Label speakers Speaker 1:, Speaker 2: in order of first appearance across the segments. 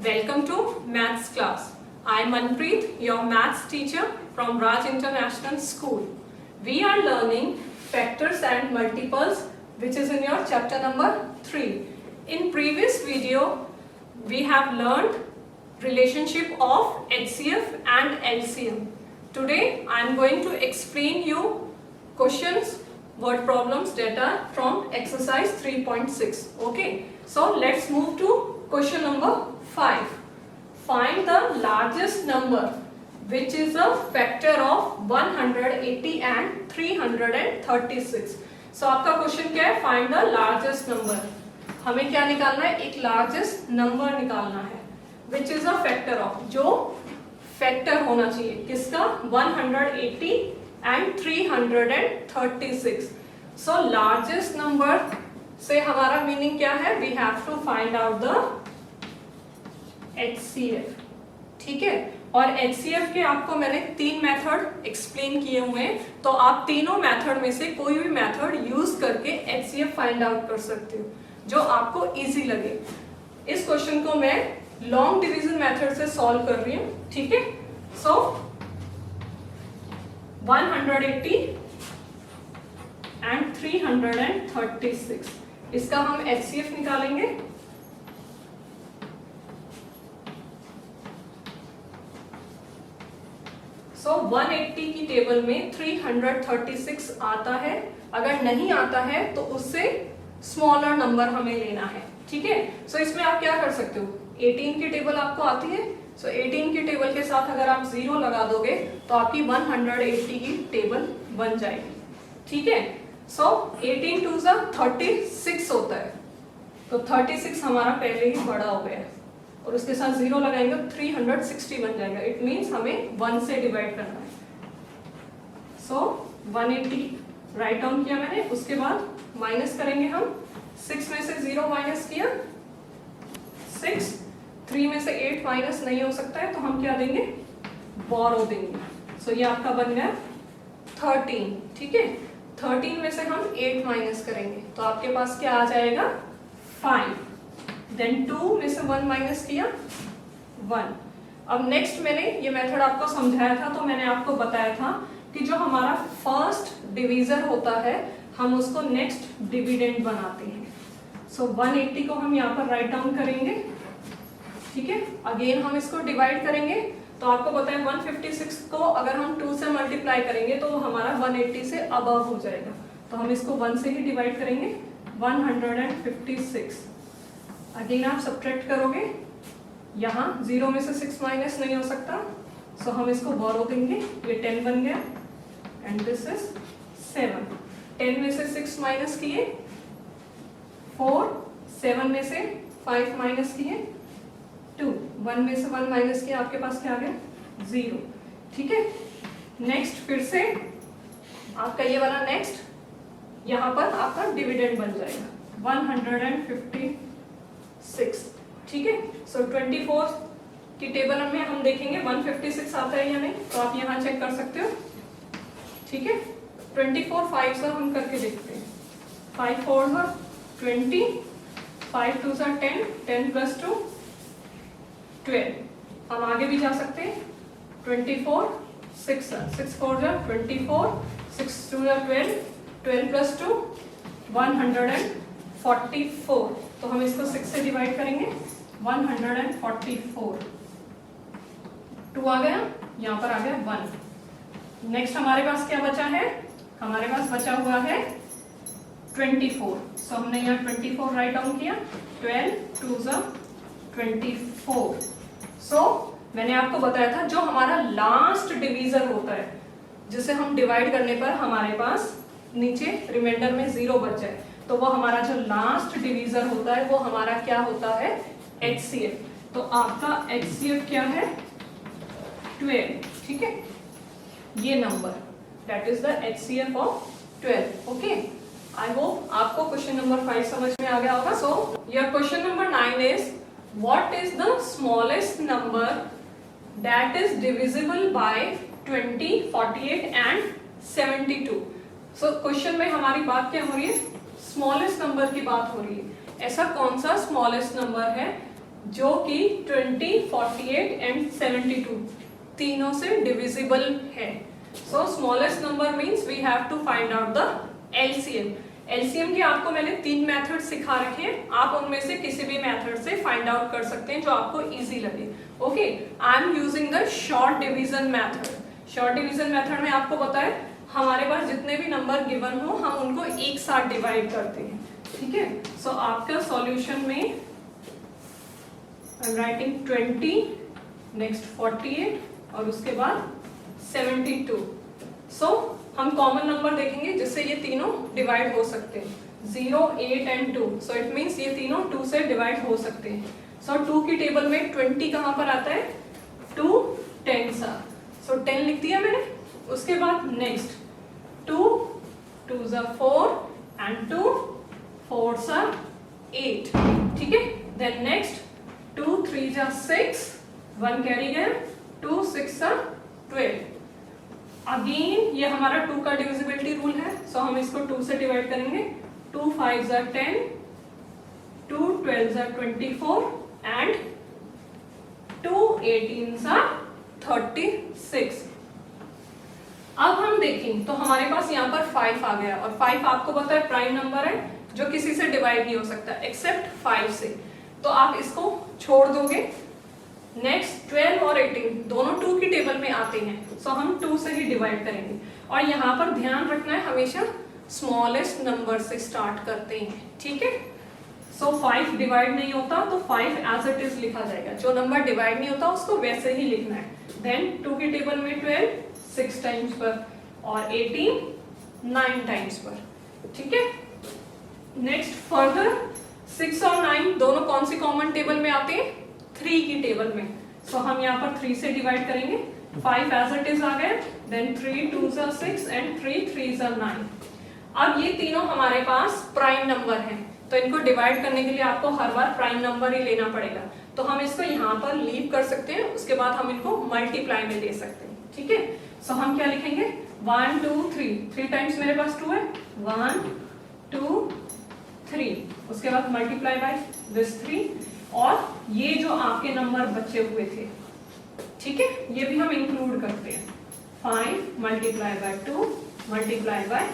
Speaker 1: Welcome to Maths class. I am Manpreet, your Maths teacher from Raj International School. We are learning factors and multiples, which is in your chapter number 3. In previous video, we have learned relationship of HCF and LCM. Today, I am going to explain you questions, word problems that are from exercise 3.6. Okay, so let's move to question number 5. Find the largest number which is a factor of 180 and 336. So आपका question क्या है? Find the largest number. हमें क्या निकालना है? एक largest number निकालना है which is a factor of, जो फैक्टर होना चाहिए किसका? 180 and 336. So largest number से हमारा मीनिंग क्या है? We have to find out the HCF. ठीक है, और HCF के आपको मैंने 3 मेथड एक्सप्लेन किए हुए हैं, तो आप तीनों मेथड में से कोई भी मेथड यूज करके HCF फाइंड आउट कर सकते हो जो आपको इजी लगे. इस क्वेश्चन को मैं लॉन्ग डिवीजन मेथड से सॉल्व कर रही हूँ. ठीक है, सो 180 एंड 336 इसका हम HCF निकालेंगे. सो 180 की टेबल में 336 आता है. अगर नहीं आता है तो उससे स्मॉलर नंबर हमें लेना है. ठीक है, सो इसमें आप क्या कर सकते हो? 18 की टेबल आपको आती है, सो 18 की टेबल के साथ अगर आप 0 लगा दोगे तो आपकी 180 की टेबल बन जाएगी. ठीक है, सो 18 टू 36 होता है, तो 36 हमारा पहले ही बड़ा हो गया है और उसके साथ 0 लगाएंगे 360 बन जाएगा. इट मीन्स हमें 1 से डिवाइड करना है. सो 180 राइट डाउन किया मैंने, उसके बाद माइनस करेंगे हम. 6 में से 0 माइनस किया 6, 3 में से 8 माइनस नहीं हो सकता है तो हम क्या देंगे? बोरो देंगे. सो ये आपका बन गया 13. ठीक है, 13 में से हम 8 माइनस करेंगे तो आपके पास क्या आ जाएगा? 5. देन 2 में से 1 माइनस किया 1. अब नेक्स्ट मैंने ये मेथड आपको समझाया था, तो मैंने आपको बताया था कि जो हमारा फर्स्ट डिवीजर होता है हम उसको नेक्स्ट डिविडेंड बनाते हैं. सो 180 को हम यहाँ पर राइट डाउन करेंगे. ठीक है, अगेन हम इसको डिवाइड करेंगे तो आपको पता है 156 को अगर हम 2 से मल्टीप्लाई करेंगे तो हमारा 180 से अबव हो जाएगा, तो हम इसको 1 से ही डिवाइड करेंगे. 156 अगेन आप सब्ट्रैक्ट करोगे, यहाँ 0 में से 6 माइनस नहीं हो सकता, सो हम इसको बोरो देंगे. ये 10 बन गया एंड दिस इज 7. 10 में से 6 माइनस किए 4, 7 में से 5 माइनस किए 2, 1 में से 1 माइनस किया, आपके पास क्या आ गया? 0. ठीक है, नेक्स्ट फिर से आपका ये वाला नेक्स्ट यहाँ पर आपका डिविडेंड बन जाएगा 156. ठीक है, सो 24 की टेबल में हम देखेंगे 156 आता है या नहीं, तो आप यहाँ चेक कर सकते हो. ठीक है, 24 5 से हम करके देखते हैं. 5 4 20, 5 2 10, 10 प्लस 2 12. हम आगे भी जा सकते हैं. 24 6 6 4 24, 6 2 12, 12 प्लस 2 144. तो हम इसको 6 से डिवाइड करेंगे. 144. 2 आ गया, यहाँ पर आ गया 1. नेक्स्ट हमारे पास क्या बचा है? हमारे पास बचा हुआ है 24. सो हमने यहाँ 24 राइट डाउन किया. 12 2 24. सो मैंने आपको बताया था जो हमारा लास्ट डिवीजर होता है जिसे हम डिवाइड करने पर हमारे पास नीचे रिमाइंडर में 0 बच जाए, तो वो हमारा जो लास्ट डिवीजर होता है वो हमारा क्या होता है? HCF. तो आपका HCF क्या है? 12. ठीक है, ये number that is the HCF of 12. Okay, I hope आपको क्वेश्चन नंबर 5 समझ में आ गया होगा. सो your question number 9 is what is the smallest number that is divisible by 20, 48 and 72. So question में हमारी बात क्या हो रही है? स्मॉलेस्ट नंबर की बात हो रही है. ऐसा कौन सा स्मॉलेस्ट नंबर है जो कि 20, 48 एंड 72 तीनों से डिविजिबल है। So smallest number means we have to find out the LCM. LCM के आपको मैंने 3 मेथड सिखा रखे हैं, आप उनमें से किसी भी मेथड से फाइंड आउट कर सकते हैं जो आपको इजी लगे। Okay, I am using the short division method. Short division method में आपको पता है हमारे पास जितने भी नंबर गिवन हो हम उनको एक साथ डिवाइड करते हैं, ठीक है। सो आपका सॉल्यूशन में आई एम राइटिंग 20, नेक्स्ट 48 और उसके बाद 72। सो हम कॉमन नंबर देखेंगे जिससे ये तीनों डिवाइड हो सकते हैं, 0, 8 एंड 2। सो इट मींस ये तीनों 2 से डिवाइड हो सकते हैं। सो 2 की टेबल में 20 कहां पर आता है, 2 10s are। सो 10 लिख दिया मैंने। उसके बाद next 2 2s are 4 and 2 4s are 8, ठीक है। Then next 2 3s are 6, 1 carry गया, 2 6s are 12। अगेन ये हमारा 2 का डिविजिबिलिटी रूल है, सो हम इसको 2 से डिवाइड करेंगे। 2 5s are 10, 2 12s are 24 and 2 18s are 36। अब हम देखें तो हमारे पास यहाँ पर 5 आ गया और 5 आपको पता है प्राइम नंबर है जो किसी से डिवाइड नहीं हो सकता एक्सेप्ट 5 से, तो आप इसको छोड़ दोगे। नेक्स्ट 12 और 18 दोनों 2 की टेबल में आते हैं, सो हम 2 से ही डिवाइड करेंगे। और यहाँ पर ध्यान रखना है हमेशा स्मॉलेस्ट नंबर से स्टार्ट करते हैं, ठीक है। सो 5 डिवाइड नहीं होता तो 5 एज इट इज लिखा जाएगा, जो नंबर डिवाइड नहीं होता उसको वैसे ही लिखना है। देन 2 की टेबल में 12 6 टाइम्स पर और 18 9 टाइम्स पर, ठीक है। नेक्स्ट फर्दर 6 और 9 दोनों कौन सी कॉमन टेबल में आते हैं, 3 की टेबल में। सो हम यहाँ पर 3 से डिवाइड करेंगे। 5 एज इट इज आ गए, then 3 2s are 6 and 3 3s are 9। अब ये तीनों हमारे पास प्राइम नंबर हैं, तो इनको डिवाइड करने के लिए आपको हर बार प्राइम नंबर ही लेना पड़ेगा। तो हम इसको यहाँ पर लीव कर सकते हैं, उसके बाद हम इनको मल्टीप्लाई में ले सकते हैं, ठीक है। सो हम क्या लिखेंगे, 1 2 3 टाइम्स मेरे पास 2 है, 1 2 3, उसके बाद मल्टीप्लाई बाय दिस 3 और ये जो आपके नंबर बचे हुए थे, ठीक है, ये भी हम इंक्लूड करते हैं। 5 मल्टीप्लाई बाय 2 मल्टीप्लाई बाय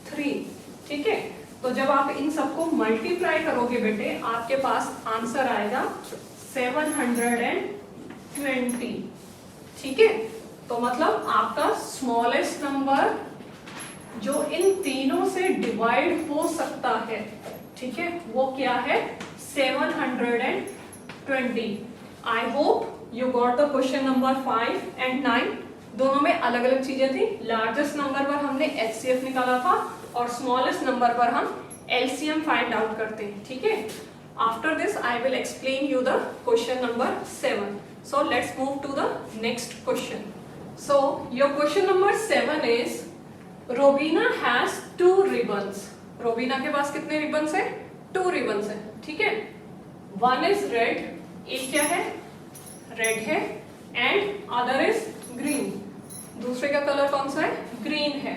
Speaker 1: 3, ठीक है। तो जब आप इन सबको मल्टीप्लाई करोगे बेटे आपके पास आंसर आएगा 720, ठीक है। तो मतलब आपका स्मॉलेस्ट नंबर जो इन तीनों से डिवाइड हो सकता है, ठीक है, वो क्या है, 720। I hope you got the question number 5 and 9। दोनों में अलग अलग चीजें थी। लार्जेस्ट नंबर पर हमने एचसीएफ निकाला था और स्मॉलेस्ट नंबर पर हम एलसीएम फाइंड आउट करते हैं, ठीक है। After this I will explain you the question number 7। So let's move to the next question. So your question number 7 is Robina has 2 ribbons। Robina के पास कितने रिबन्स है, 2 रिबन्स है, ठीक है। 1 इज रेड, एक क्या है, रेड है, एंड अदर इज ग्रीन, दूसरे का कलर कौन सा है, ग्रीन है।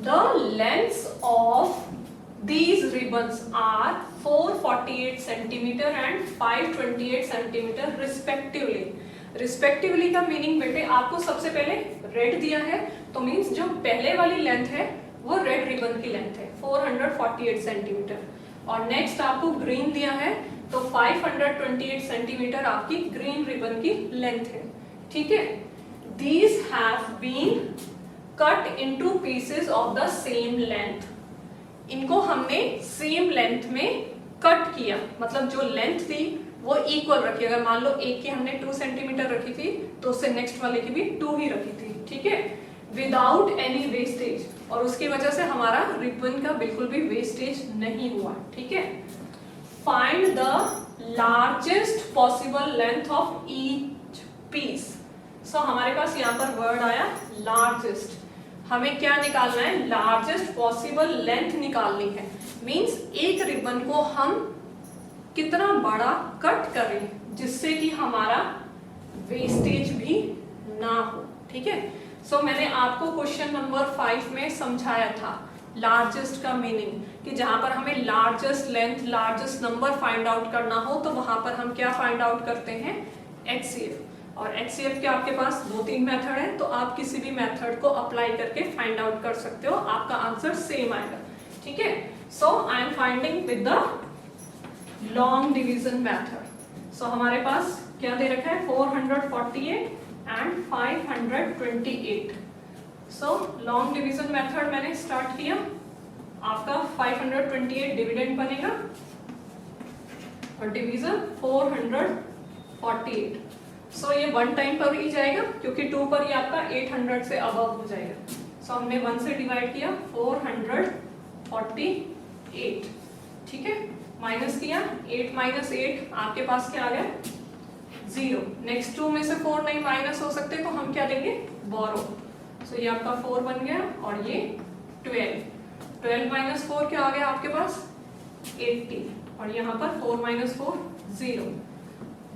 Speaker 1: The lengths of these ribbons are 448 centimeter and 528 centimeter respectively। Respectively का मीनिंग बेटे आपको सबसे पहले रेड दिया है, तो मींस जो पहले वाली लेंथ है वो रेड रिबन की लेंथ है 448 सेंटीमीटर, और नेक्स्ट आपको ग्रीन दिया है तो 528 सेंटीमीटर आपकी ग्रीन रिबन की लेंथ है, ठीक है। These have been cut into pieces of the same length। इनको हमने सेम लेंथ में कट किया, मतलब जो लेंथ थी वो इक्वल रखी। अगर मान लो एक की हमने 2 सेंटीमीटर रखी थी तो उससे नेक्स्ट वाले की भी 2 ही रखी थी, ठीक है, विदाउट एनी वेस्टेज, और उसकी वजह से हमारा रिबन का बिल्कुल भी वेस्टेज नहीं हुआ, ठीक है। Find the largest possible length of each piece. So हमारे पास यहाँ पर वर्ड आया लार्जेस्ट, हमें क्या निकालना है, लार्जेस्ट पॉसिबल लेंथ निकालनी है। मींस एक रिबन को हम कितना बड़ा कट करें जिससे कि हमारा वेस्टेज भी ना हो, ठीक है। सो मैंने आपको क्वेश्चन नंबर 5 में समझाया था लार्जेस्ट का मीनिंग कि जहां पर हमें largest length, largest number find out करना हो तो वहां पर हम क्या फाइंड आउट करते हैं, HCF। और HCF के आपके पास 2-3 मेथड है, तो आप किसी भी मेथड को अप्लाई करके फाइंड आउट कर सकते हो, आपका आंसर सेम आएगा। ठीक है, so I am finding with the long division method. So हमारे पास क्या दे रखा है, 448 and 528। So long division method मैंने स्टार्ट किया, आपका 528 डिविडेंड बनेगा और डिवीजन 448। सो ये 1 टाइम पर ही जाएगा क्योंकि 2 पर ये आपका 800 से अबव हो जाएगा। सो हमने 1 से डिवाइड किया, 448। ठीक है, माइनस किया, 8 माइनस 8 आपके पास क्या आ गया, 0। नेक्स्ट 2 में से 4 नहीं माइनस हो सकते तो हम क्या लेंगे, बोरो। सो ये आपका 4 बन गया और ये 12 माइनस 4 क्या आ गया आपके पास, 80। और यहाँ पर 4 माइनस 4 0।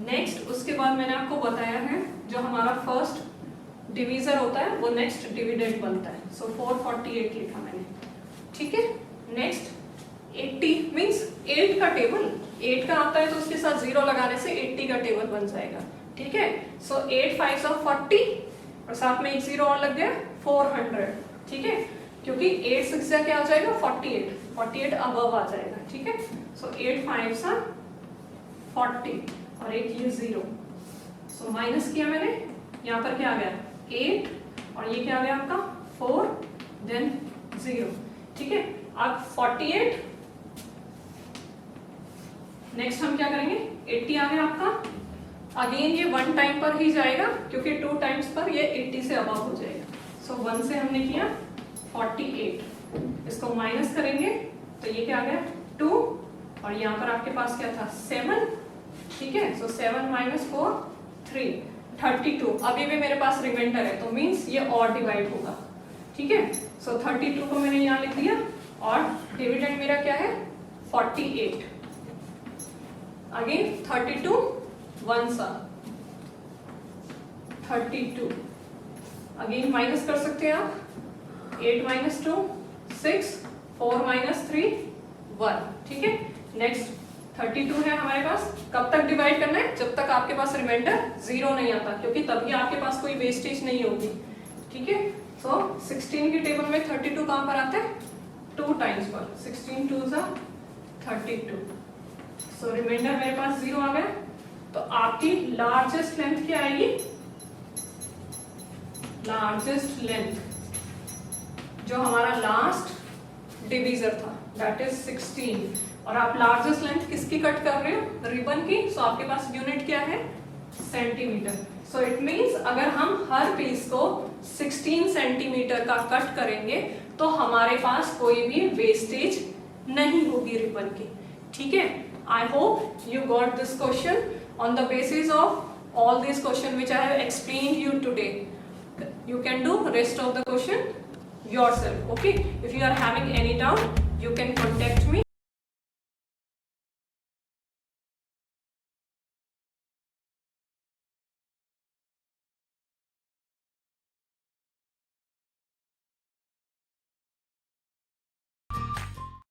Speaker 1: नेक्स्ट उसके बाद मैंने आपको बताया है जो हमारा फर्स्ट डिवीजर होता है वो नेक्स्ट डिविडेंड बनता है। सो 448 लिखा मैंने। ठीक है, नेक्स्ट 80 मीन्स 8 का टेबल, 8 का आता है तो उसके साथ 0 लगाने से 80 का टेबल बन जाएगा। ठीक है, सो 8 5 of 40 और साथ में एक 0 और लग गया, 400। ठीक है, क्योंकि 8 6 से क्या आ जाएगा, 48 अबव आ जाएगा। ठीक है, सो 8 5 40 और एक ये 0। सो माइनस किया मैंने, यहाँ पर क्या आ गया, 8 और ये क्या आ गया आपका 4 देन 0। ठीक है, अब 48, नेक्स्ट हम क्या करेंगे, 80 आ गया आपका। अगेन ये 1 टाइम पर ही जाएगा क्योंकि 2 टाइम्स पर ये 80 से अबव हो जाएगा। सो 1 से हमने किया 48, इसको माइनस करेंगे तो ये क्या आ गया 2 और यहाँ पर आपके पास क्या था 7। ठीक है, सो 7 माइनस 4 3 32। अभी भी मेरे पास रिमाइंडर है तो मीन्स ये और डिवाइड होगा। ठीक है, सो 32 को मैंने यहाँ लिख दिया और डिविडेंड मेरा क्या है 48। अगेन 32 1 सा 32। अगेन माइनस कर सकते हैं आप, 8 माइनस 2 6 4 माइनस 3 1। ठीक है, नेक्स्ट 32 है हमारे पास। कब तक डिवाइड करना है, जब तक आपके पास रिमाइंडर 0 नहीं आता, क्योंकि तभी आपके पास कोई वेस्टेज नहीं होगी। ठीक है, सो 16 की टेबल में 32 कहां पर आता है, 2 टाइम्स पर, 16 2 सा 32। सो रिमाइंडर मेरे पास 0 आ गया। तो आपकी लार्जेस्ट लेंथ क्या आएगी, लार्जेस्ट लेंथ जो हमारा लास्ट डिवीजर था दैट इज 16। और आप लार्जेस्ट लेंथ किसकी कट कर रहे हो, रिबन की। सो आपके पास यूनिट क्या है, सेंटीमीटर। सो इट मींस अगर हम हर पीस को 16 सेंटीमीटर का कट करेंगे तो हमारे पास कोई भी वेस्टेज नहीं होगी रिबन की। ठीक है, I hope you got this question on the basis of all these questions which I have explained you today. You can do rest of the question yourself. Okay, if you are having any doubt you can contact me